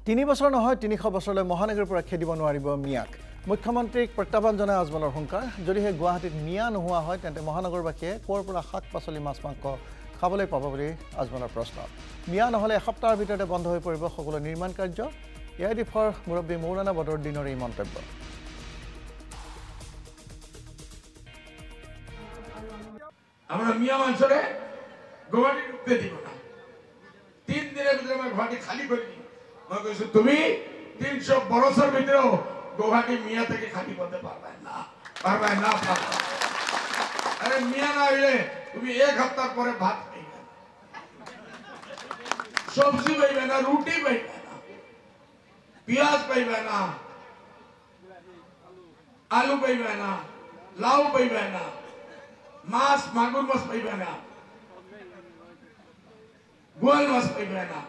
3 বছৰ নহয় 300 বছৰলৈ মহানগৰীৰ পৰা খেদিব নোৱাৰিব মিয়াক মুখ্যমন্ত্ৰীক প্ৰত্যাহ্বান জনাই আজমলৰ হুংকাৰ যদিহে গুৱাহাটীত মিয়া নোহোৱা হয় তেন্তে মহানগৰবাসীয়ে ক'ৰ পৰা শাক পাচলি মাছ মাংস খাবলৈ পাব বুলি আজমলৰ প্ৰশ্ন মিয়া নহলে এসপ্তাহৰ ভিতৰতে বন্ধ হৈ পৰিব সকলো নিৰ্মাণ কাৰ্য এআইডিএফৰ মুৰব্বী মৌলানা বদৰুদ্দিনৰ এই মন্তব্য আমরা মিয়া মানুষরে গুৱাহাটী ঢুকতে দিব না 3 দিনের ভিতরে আমি গুৱাহাটী খালি করে দিই মই কইছো তুমি 300 বছর ভিতরেও গুৱাহাটী মিয়া থেকে খালি করতে পারবে না আরে মিয়া না হইলে তুমি এক সপ্তাহ পরে ভাত খাইবে সবজি পাইবে না রুটি পাইবে না পেঁয়াজ পাইবে না আলু পাইবে না লাউ পাইবে না মাছ মাগুর মাছ পাইবে না গোয়াল মাছ পাইবে না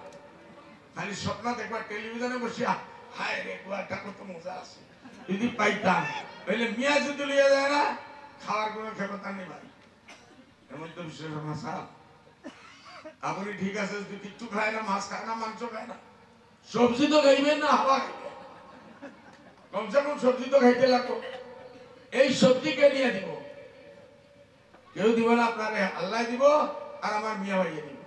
খালি স্বপ্ন দেখবা টেলিভিশনে বসিয়া হায় রে গোয়াটা কত মজা আছে যদি পাইতাম তাহলে মিয়া যদি লিয়ে যায় না খাওয়ার কোনো ক্ষমতা নেই ভাই এমন তো বিশেষ ভাষা আপনি ঠিক আছে যদি কিচ্ছু খায় না মাছ খায় না মাংস খায় না সবজি তো খাইবেন না হাওয়া খাইবেন কমসে কম সবজি তো খাইতে লাগবো এই সবজি কে নিয়ে দিব কেউ দিব না আপনারে আল্লাহ দিব আর আমার মিয়া ভাইয়ে দিব